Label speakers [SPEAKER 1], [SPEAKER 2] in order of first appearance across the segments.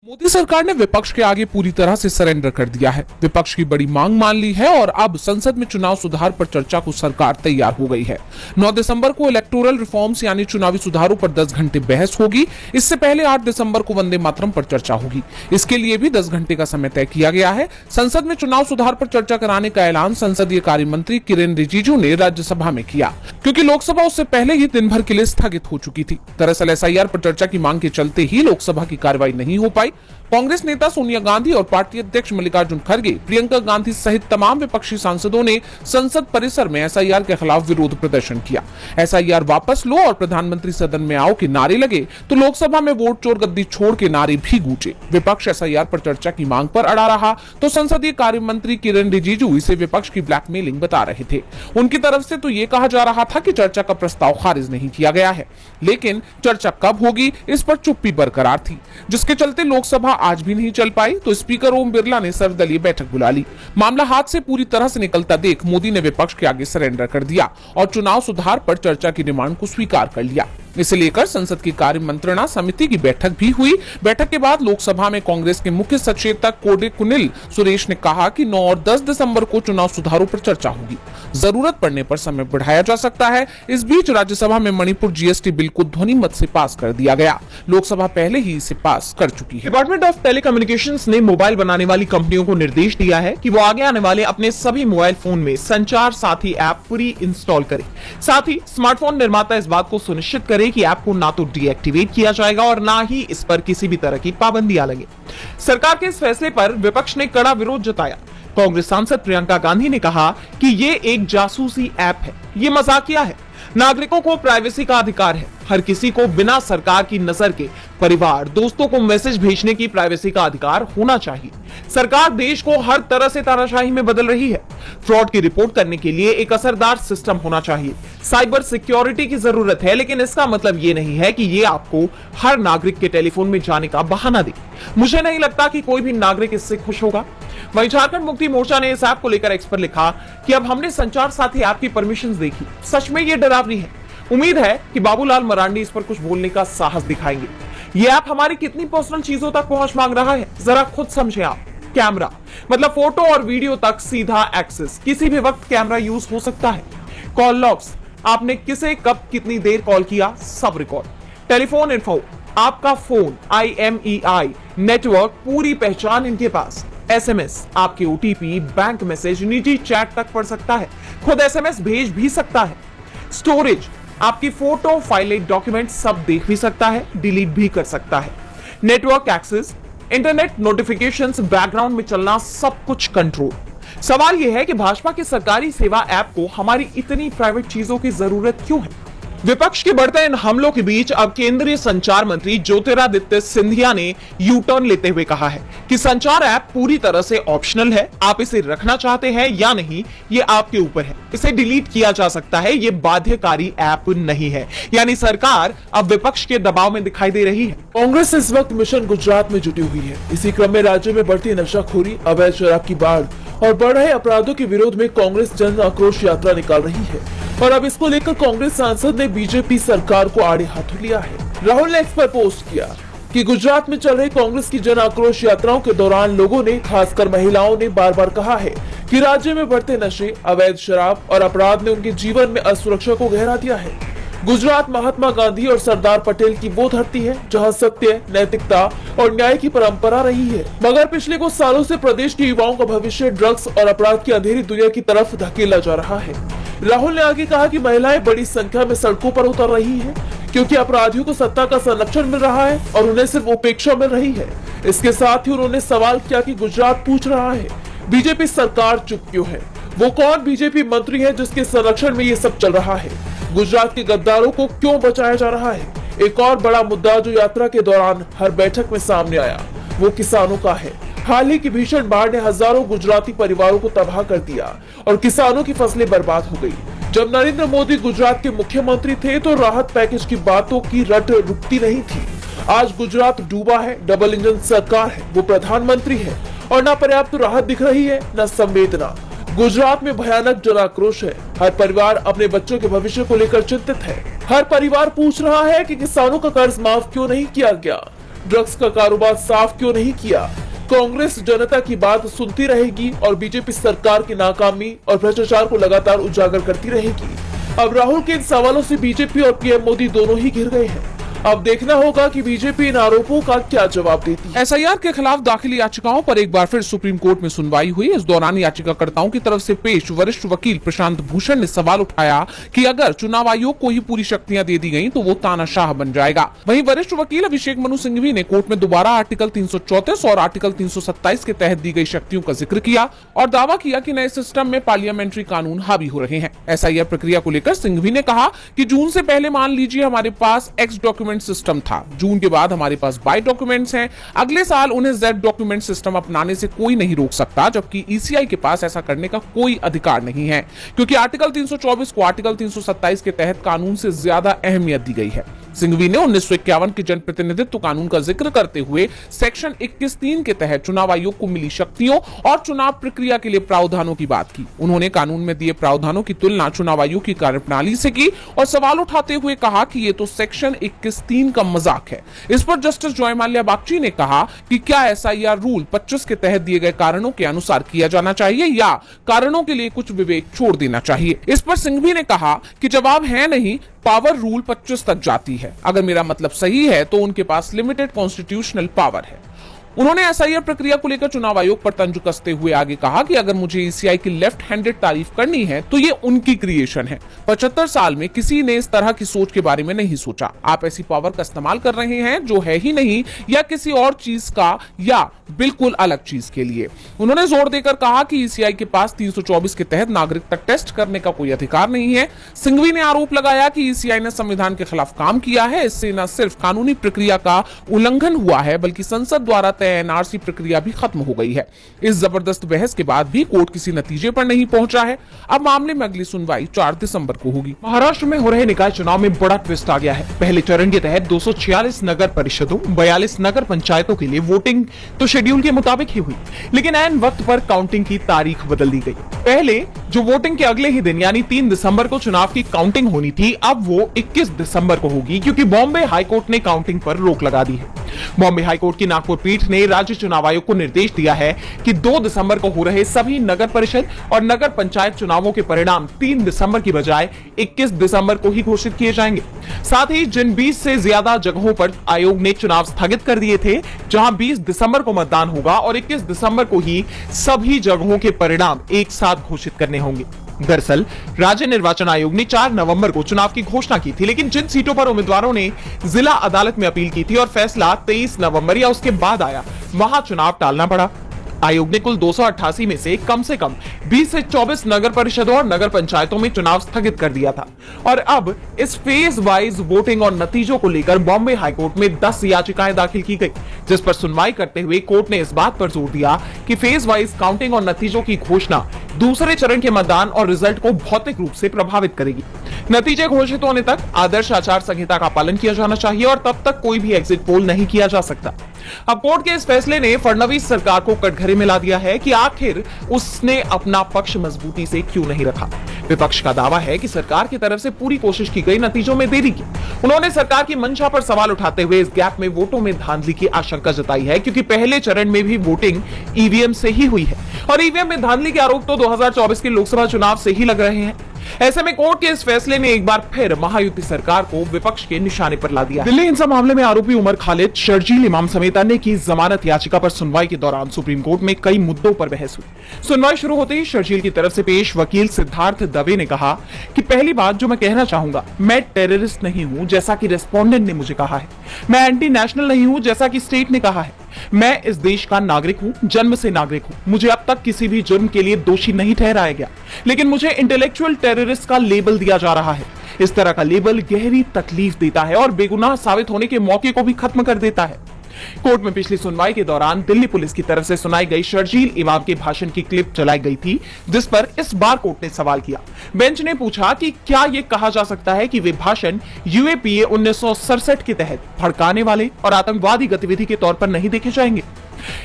[SPEAKER 1] मोदी सरकार ने विपक्ष के आगे पूरी तरह से सरेंडर कर दिया है। विपक्ष की बड़ी मांग मान ली है और अब संसद में चुनाव सुधार पर चर्चा को सरकार तैयार हो गई है। 9 दिसंबर को इलेक्टोरल रिफॉर्म्स यानी चुनावी सुधारों पर 10 घंटे बहस होगी। इससे पहले 8 दिसंबर को वंदे मातरम पर चर्चा होगी। इसके लिए भी 10 घंटे का समय तय किया गया है। संसद में चुनाव सुधार पर चर्चा कराने का ऐलान संसदीय कार्य मंत्री किरेन रिजिजू ने राज्यसभा में किया, क्योंकि लोकसभा उससे पहले ही दिन भर के लिए स्थगित हो चुकी थी। दरअसल एसआईआर पर चर्चा की मांग के चलते ही लोकसभा की कार्रवाई नहीं हो पाई। कांग्रेस नेता सोनिया गांधी और पार्टी अध्यक्ष मल्लिकार्जुन खड़गे, प्रियंका गांधी सहित तमाम विपक्षी सांसदों ने संसद परिसर में एसआईआर के खिलाफ विरोध प्रदर्शन किया। एसआईआर वापस लो और प्रधानमंत्री सदन में आओ के नारे लगे तो लोकसभा में वोट चोर गद्दी छोड़ के नारे भी गूंजे। विपक्ष एसआईआर पर चर्चा की मांग पर अड़ा रहा तो संसदीय कार्य मंत्री किरेन रिजिजू इसे विपक्ष की ब्लैकमेलिंग बता रहे थे। उनकी तरफ से तो ये कहा जा रहा था कि चर्चा का प्रस्ताव खारिज नहीं किया गया है, लेकिन चर्चा कब होगी इस पर चुप्पी बरकरार थी, जिसके चलते लोकसभा आज भी नहीं चल पाई तो स्पीकर ओम बिरला ने सर्वदलीय बैठक बुला ली। मामला हाथ से पूरी तरह से निकलता देख मोदी ने विपक्ष के आगे सरेंडर कर दिया और चुनाव सुधार पर चर्चा की डिमांड को स्वीकार कर लिया। इसे लेकर संसद की कार्य मंत्रणा समिति की बैठक भी हुई। बैठक के बाद लोकसभा में कांग्रेस के मुख्य सचेतक कोडिकुनिल सुरेश ने कहा कि 9 और 10 दिसंबर को चुनाव सुधारों पर चर्चा होगी। जरूरत पड़ने पर समय बढ़ाया जा सकता है। इस बीच राज्यसभा में मणिपुर जीएसटी बिल को ध्वनि मत से पास कर दिया गया। लोकसभा पहले ही इसे पास कर चुकी है।
[SPEAKER 2] डिपार्टमेंट ऑफ टेलीकम्युनिकेशंस ने मोबाइल बनाने वाली कंपनियों को निर्देश दिया है कि वो आगे आने वाले अपने सभी मोबाइल फोन में संचार साथी ऐप पूरी इंस्टॉल करें। साथ ही स्मार्टफोन निर्माता इस बात को सुनिश्चित करे कि ऐप को ना तो डीएक्टिवेट किया जाएगा और ना ही इस पर किसी भी तरह की पाबंदियां लगे। सरकार के इस फैसले पर विपक्ष ने कड़ा विरोध जताया। कांग्रेस सांसद प्रियंका गांधी ने कहा कि ये एक जासूसी ऐप है, ये मजाकिया है। नागरिकों को प्राइवेसी का अधिकार है। हर किसी को बिना सरकार की नजर के परिवार, दोस्तों को मैसेज भेजने की प्राइवेसी का अधिकार होना चाहिए। सरकार देश को हर तरह से तानाशाही में बदल रही है। फ्रॉड की रिपोर्ट करने के लिए एक असरदार सिस्टम होना चाहिए। साइबर सिक्योरिटी की जरूरत है, लेकिन इसका मतलब ये नहीं है कि ये आपको हर नागरिक के टेलीफोन में जाने का बहाना दे। मुझे नहीं लगता कि कोई भी नागरिक इससे खुश होगा। वहीं झारखंड मुक्ति मोर्चा ने इस ऐप को लेकर एक्स पर लिखा कि अब हमने संचार साथी ऐप की परमिशंस देखी, सच में ये डरावनी है। उम्मीद है कि बाबूलाल मरांडी इस पर कुछ बोलने का साहस दिखाएंगे। ये ऐप हमारी कितनी पर्सनल चीजों तक पहुंच मांग रहा है, जरा खुद समझे आप। कैमरा मतलब फोटो और वीडियो तक सीधा एक्सेस, किसी भी वक्त कैमरा यूज हो सकता है। कॉल लॉग्स, आपने किसे कब कितनी देर कॉल किया सब रिकॉर्ड। टेलीफोन इन्फो, आपका फोन, IMEI नेटवर्क, पूरी पहचान इनके पास। SMS, आपके OTP, बैंक मैसेज, निजी चैट तक पढ़ सकता है। खुद SMS भेज भी सकता है। स्टोरेज, आपकी फोटो, फाइलें, डॉक्यूमेंट सब देख भी सकता है, डिलीट भी कर सकता है। Network access, internet notifications, background में चलना, सब कुछ कंट्रोल। सवाल यह है कि भाजपा की सरकारी सेवा ऐप को हमारी इतनी प्राइवेट चीजों की जरूरत क्यों है? विपक्ष के बढ़ते इन हमलों के बीच अब केंद्रीय संचार मंत्री ज्योतिरादित्य सिंधिया ने यू टर्न लेते हुए कहा है कि संचार ऐप पूरी तरह से ऑप्शनल है। आप इसे रखना चाहते हैं या नहीं, ये आपके ऊपर है। इसे डिलीट किया जा सकता है, ये बाध्यकारी ऐप नहीं है। यानी सरकार अब विपक्ष के दबाव में दिखाई दे रही है।
[SPEAKER 3] कांग्रेस इस वक्त मिशन गुजरात में जुटी हुई है। इसी क्रम में राज्य में बढ़ती नशाखोरी, अवैध शराब की बाढ़ और बढ़ रहे अपराधों के विरोध में कांग्रेस जन आक्रोश यात्रा निकाल रही है और अब इसको लेकर कांग्रेस सांसद ने बीजेपी सरकार को आड़े हाथों लिया है। राहुल ने एक्स पर पोस्ट किया कि गुजरात में चल रही कांग्रेस की जन आक्रोश यात्राओं के दौरान लोगों ने, खासकर महिलाओं ने बार बार कहा है कि राज्य में बढ़ते नशे, अवैध शराब और अपराध ने उनके जीवन में असुरक्षा को गहरा दिया है। गुजरात महात्मा गांधी और सरदार पटेल की वो धरती है जहां सत्य, नैतिकता और न्याय की परंपरा रही है, मगर पिछले कुछ सालों से प्रदेश के युवाओं का भविष्य ड्रग्स और अपराध की अंधेरी दुनिया की तरफ धकेला जा रहा है। राहुल ने आगे कहा कि महिलाएं बड़ी संख्या में सड़कों पर उतर रही हैं, क्योंकि अपराधियों को सत्ता का संरक्षण मिल रहा है और उन्हें सिर्फ उपेक्षा मिल रही है। इसके साथ ही उन्होंने सवाल किया कि गुजरात पूछ रहा है बीजेपी सरकार चुप क्यों है? वो कौन बीजेपी मंत्री है जिसके संरक्षण में ये सब चल रहा है? गुजरात के गद्दारों को क्यों बचाया जा रहा है? एक और बड़ा मुद्दा जो यात्रा के दौरान हर बैठक में सामने आया वो किसानों का है। हाल ही की भीषण बाढ़ ने हजारों गुजराती परिवारों को तबाह कर दिया और किसानों की फसलें बर्बाद हो गई। जब नरेंद्र मोदी गुजरात के मुख्यमंत्री थे तो राहत पैकेज की बातों की रट रुकती नहीं थी। आज गुजरात डूबा है, डबल इंजन सरकार है, वो प्रधानमंत्री है और न पर्याप्त राहत दिख रही है न संवेदना। गुजरात में भयानक जन आक्रोश है। हर परिवार अपने बच्चों के भविष्य को लेकर चिंतित है। हर परिवार पूछ रहा है कि किसानों का कर्ज माफ क्यों नहीं किया गया। ड्रग्स का कारोबार साफ क्यों नहीं किया? कांग्रेस जनता की बात सुनती रहेगी और बीजेपी सरकार की नाकामी और भ्रष्टाचार को लगातार उजागर करती रहेगी। अब राहुल के इन सवालों से बीजेपी और पीएम मोदी दोनों ही घिर गए हैं। अब देखना होगा कि बीजेपी इन आरोपों का क्या जवाब देती है।
[SPEAKER 1] एसआईआर के खिलाफ दाखिल याचिकाओं पर एक बार फिर सुप्रीम कोर्ट में सुनवाई हुई। इस दौरान याचिकाकर्ताओं की तरफ से पेश वरिष्ठ वकील प्रशांत भूषण ने सवाल उठाया कि अगर चुनाव आयोग को ही पूरी शक्तियां दे दी गई तो वो तानाशाह बन जाएगा। वहीं वरिष्ठ वकील अभिषेक मनु सिंघवी ने कोर्ट में दोबारा आर्टिकल 334 और आर्टिकल 327 के तहत दी गई शक्तियों का जिक्र किया और दावा किया कि नए सिस्टम में पार्लियामेंट्री कानून हावी हो रहे हैं। एसआईआर प्रक्रिया को लेकर सिंघवी ने कहा कि जून से पहले मान लीजिए हमारे पास एक्स डॉक्यूमेंट सिस्टम था, जून के बाद हमारे पास बाय डॉक्यूमेंट्स हैं। अगले साल उन्हें जेड डॉक्यूमेंट सिस्टम अपनाने से कोई नहीं रोक सकता, जबकि ईसीआई के पास ऐसा करने का कोई अधिकार नहीं है, क्योंकि आर्टिकल 324 को आर्टिकल 327 के तहत कानून से ज्यादा अहमियत दी गई है। सिंघवी ने 1951 के जनप्रतिनिधित्व कानून का जिक्र करते हुए सेक्शन 21(3) के तहत चुनाव आयोग को मिली शक्तियों और चुनाव प्रक्रिया के लिए प्रावधानों की बात की। उन्होंने कानून में दिए प्रावधानों की तुलना चुनाव आयोग की कार्यप्रणाली से की और सवाल उठाते हुए कहा कि ये तो सेक्शन 21(3) का मजाक है। इस पर जस्टिस जॉय माल्या बागची ने कहा कि क्या एसआईआर रूल 25 के तहत दिए गए कारणों के अनुसार किया जाना चाहिए या कारणों के लिए कुछ विवेक छोड़ देना चाहिए। इस पर सिंघवी ने कहा कि जवाब है नहीं, पावर रूल 25 तक जाती है। अगर मेरा मतलब सही है तो उनके पास लिमिटेड कॉन्स्टिट्यूशनल पावर है। उन्होंने एसआईआर प्रक्रिया को लेकर चुनाव आयोग पर तंज कसते हुए आगे कहा कि अगर मुझे ईसीआई की लेफ्ट हैंडेड तारीफ करनी है तो ये उनकी क्रिएशन है। 75 साल में किसी ने इस तरह की सोच के बारे में नहीं सोचा। आप ऐसी पावर का इस्तेमाल कर रहे हैं जो है ही नहीं या किसी और चीज का या बिल्कुल अलग चीज के लिए। उन्होंने जोर देकर कहा कि ईसीआई के पास 324 के तहत नागरिकता टेस्ट करने का कोई अधिकार नहीं है। सिंघवी ने आरोप लगाया कि ईसीआई ने संविधान के खिलाफ काम किया है। इससे न सिर्फ कानूनी प्रक्रिया का उल्लंघन हुआ है बल्कि संसद द्वारा एनआरसी प्रक्रिया भी खत्म हो गई है। इस जबरदस्त बहस के बाद भी कोर्ट किसी नतीजे पर नहीं पहुंचा है। अब मामले में अगली सुनवाई 4 दिसंबर को होगी।
[SPEAKER 2] महाराष्ट्र में हो रहे निकाय चुनाव में बड़ा ट्विस्ट आ गया है। पहले चरण के तहत 246 नगर परिषदों, 42 नगर पंचायतों के लिए वोटिंग तो शेड्यूल के मुताबिक ही हुई, लेकिन ऐन वक्त पर काउंटिंग की तारीख बदल दी गई। पहले जो वोटिंग के अगले ही दिन यानी 3 दिसंबर को चुनाव की काउंटिंग होनी थी, अब वो 21 दिसंबर को होगी, क्योंकि बॉम्बे हाईकोर्ट ने काउंटिंग पर रोक लगा दी है। बॉम्बे हाईकोर्ट की नागपुर पीठ ने राज्य चुनाव आयोग को निर्देश दिया है कि 2 दिसंबर को हो रहे सभी नगर परिषद और नगर पंचायत चुनावों के परिणाम 3 दिसंबर की बजाय 21 दिसंबर को ही घोषित किए जाएंगे। साथ ही जिन 20 से ज्यादा जगहों पर आयोग ने चुनाव स्थगित कर दिए थे, जहां 20 दिसंबर को मतदान होगा और 21 दिसंबर को ही सभी जगहों के परिणाम एक साथ घोषित करने होंगे। दरअसल राज्य निर्वाचन आयोग ने 4 नवंबर को चुनाव की घोषणा की थी, लेकिन जिन सीटों पर उम्मीदवारों ने जिला अदालत में अपील की थी और फैसला 23 नवंबर या उसके बाद आया, वहां चुनाव टालना पड़ा। आयोग ने कुल 288 में से कम 20 से 24 नगर परिषदों और नगर पंचायतों में चुनाव स्थगित कर दिया था। और अब इस फेज वाइज वोटिंग और नतीजों को लेकर बॉम्बे हाईकोर्ट में 10 याचिकाएं दाखिल की गई, जिस पर सुनवाई करते हुए कोर्ट ने इस बात पर जोर दिया कि फेज वाइज काउंटिंग और नतीजों की घोषणा दूसरे चरण के मतदान और रिजल्ट को भौतिक रूप से प्रभावित करेगी। नतीजे घोषित होने तक आदर्श आचार संहिता का पालन किया जाना चाहिए और तब तक कोई भी एग्जिट पोल नहीं किया जा सकता। अब कोर्ट के इस फैसले ने फडणवीस सरकार को कटघरे में ला दिया है कि आखिर उसने अपना पक्ष मजबूती से क्यों नहीं रखा। विपक्ष का दावा है कि सरकार की तरफ से पूरी कोशिश की गई नतीजों में देरी की। उन्होंने सरकार की मंशा पर सवाल उठाते हुए इस गैप में वोटों में धांधली की आशंका जताई है, क्योंकि पहले चरण में भी वोटिंग ईवीएम से ही हुई है और ईवीएम में धांधली के आरोप तो 2024 के लोकसभा चुनाव से ही लग रहे हैं। ऐसे में कोर्ट के इस फैसले ने एक बार फिर महायुति सरकार को विपक्ष के निशाने पर ला दिया। दिल्ली हिंसा मामले में आरोपी उमर खालिद, शर्जील इमाम समेत अन्य की जमानत याचिका पर सुनवाई के दौरान सुप्रीम कोर्ट में कई मुद्दों पर बहस हुई। सुनवाई शुरू होते ही शर्जील की तरफ से पेश वकील सिद्धार्थ दवे ने कहा कि पहली बात जो मैं कहना चाहूंगा, मैं टेररिस्ट नहीं हूं जैसा कि रेस्पोंडेंट ने मुझे कहा है, मैं एंटी नेशनल नहीं हूं जैसा कि स्टेट ने कहा है, मैं इस देश का नागरिक हूं, जन्म से नागरिक हूं, मुझे अब तक किसी भी जुर्म के लिए दोषी नहीं ठहराया गया, लेकिन मुझे इंटेलेक्चुअल टेररिस्ट का लेबल दिया जा रहा है। इस तरह का लेबल गहरी तकलीफ देता है और बेगुनाह साबित होने के मौके को भी खत्म कर देता है। कोर्ट में पिछली सुनवाई के दौरान दिल्ली पुलिस की तरफ से सुनाई गई शर्जील इमाम के भाषण की क्लिप चलाई गई थी, जिस पर इस बार कोर्ट ने सवाल किया। बेंच ने पूछा कि क्या यह कहा जा सकता है कि वे भाषण यूएपीए 1967 के तहत भड़काने वाले और आतंकवादी गतिविधि के तौर पर नहीं देखे जाएंगे।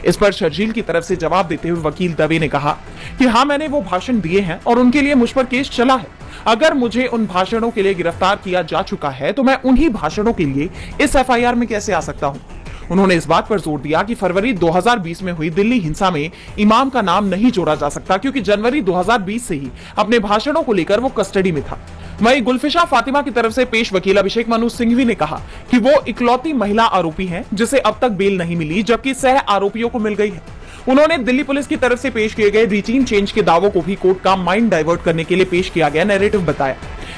[SPEAKER 2] इस पर शर्जील की तरफ से जवाब देते हुए वकील दवे ने कहा कि हाँ, मैंने वो भाषण दिए हैं और उनके लिए मुझ पर केस चला है। अगर मुझे उन भाषणों के लिए गिरफ्तार किया जा चुका है तो मैं उन्हीं भाषणों के लिए इस एफआईआर में कैसे आ सकता हूं। उन्होंने इस बात पर जोर दिया कि फरवरी 2020 में हुई दिल्ली हिंसा में इमाम का नाम नहीं जोड़ा जा सकता, क्योंकि जनवरी 2020 से ही अपने भाषणों को लेकर वो कस्टडी में था। वहीं गुलफिशा फातिमा की तरफ से पेश वकील अभिषेक मनु सिंघवी ने कहा कि वो इकलौती महिला आरोपी हैं जिसे अब तक बेल नहीं मिली, जबकि सह आरोपियों को मिल गई है। उन्होंने दिल्ली पुलिस की तरफ से पेश किए गए रूटीन चेंज के दावों को भी कोर्ट का माइंड डाइवर्ट करने के लिए पेश किया गया नैरेटिव बताया।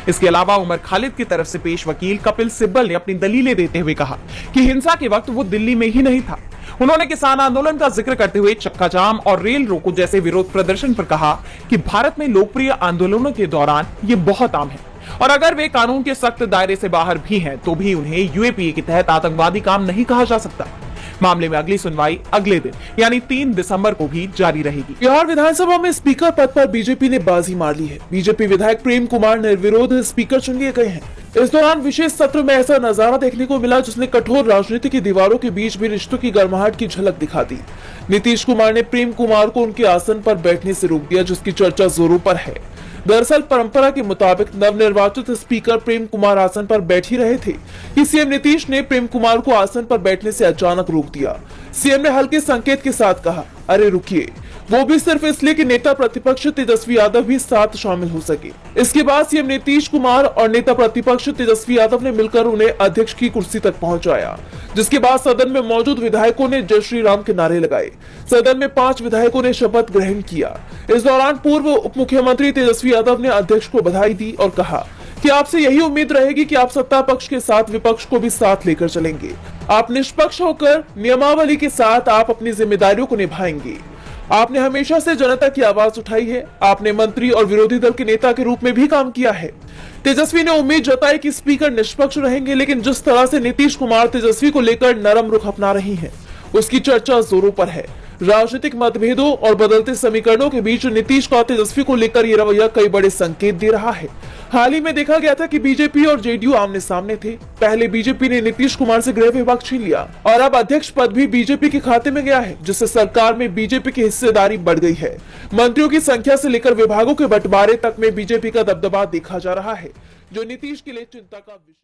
[SPEAKER 2] इसके अलावा उमर खालिद की तरफ से पेश वकील कपिल सिब्बल ने अपनी दलीलें देते हुए कहा कि हिंसा के वक्त वो दिल्ली में ही नहीं था। उन्होंने किसान आंदोलन का जिक्र करते हुए चक्का जाम और रेल रोको जैसे विरोध प्रदर्शन पर कहा कि भारत में लोकप्रिय आंदोलनों के दौरान ये बहुत आम है, और अगर वे कानून के सख्त दायरे से बाहर भी हैं तो भी उन्हें यूएपीए के तहत आतंकवादी काम नहीं कहा जा सकता। मामले में अगली सुनवाई अगले दिन यानी 3 दिसंबर को भी जारी रहेगी।
[SPEAKER 3] बिहार विधानसभा में स्पीकर पद पर बीजेपी ने बाजी मार ली है। बीजेपी विधायक प्रेम कुमार निर्विरोध स्पीकर चुन लिए गए हैं। इस दौरान विशेष सत्र में ऐसा नजारा देखने को मिला जिसने कठोर राजनीति की दीवारों के बीच भी रिश्तों की गर्माहट की झलक दिखा दी। नीतीश कुमार ने प्रेम कुमार को उनके आसन पर बैठने से रोक दिया, जिसकी चर्चा जोरों पर है। दरअसल परंपरा के मुताबिक नवनिर्वाचित स्पीकर प्रेम कुमार आसन पर बैठ ही रहे थे कि सीएम नीतीश ने प्रेम कुमार को आसन पर बैठने से अचानक रोक दिया। सीएम ने हल्के संकेत के साथ कहा, अरे रुकिए, वो भी सिर्फ इसलिए कि नेता प्रतिपक्ष तेजस्वी यादव भी साथ शामिल हो सके। इसके बाद सीएम नीतीश कुमार और नेता प्रतिपक्ष तेजस्वी यादव ने मिलकर उन्हें अध्यक्ष की कुर्सी तक पहुंचाया, जिसके बाद सदन में मौजूद विधायकों ने जय श्री राम के नारे लगाए। सदन में 5 विधायकों ने शपथ ग्रहण किया। इस दौरान पूर्व उप मुख्यमंत्री तेजस्वी यादव ने अध्यक्ष को बधाई दी और कहा कि आपसे यही उम्मीद रहेगी कि आप सत्ता पक्ष के साथ विपक्ष को भी साथ लेकर चलेंगे। आप निष्पक्ष होकर नियमावली के साथ आप अपनी जिम्मेदारियों को निभाएंगे। आपने हमेशा से जनता की आवाज उठाई है। आपने मंत्री और विरोधी दल के नेता के रूप में भी काम किया है। तेजस्वी ने उम्मीद जताई कि स्पीकर निष्पक्ष रहेंगे, लेकिन जिस तरह से नीतीश कुमार तेजस्वी को लेकर नरम रुख अपना रही हैं, उसकी चर्चा जोरों पर है। राजनीतिक मतभेदों और बदलते समीकरणों के बीच नीतीश का तेजस्वी को लेकर यह रवैया कई बड़े संकेत दे रहा है। हाल ही में देखा गया था कि बीजेपी और जेडीयू आमने सामने थे। पहले बीजेपी ने नीतीश कुमार से गृह विभाग छीन लिया और अब अध्यक्ष पद भी बीजेपी के खाते में गया है, जिससे सरकार में बीजेपी की हिस्सेदारी बढ़ गई है। मंत्रियों की संख्या से लेकर विभागों के बंटवारे तक में बीजेपी का दबदबा देखा जा रहा है, जो नीतीश के लिए चिंता का विषय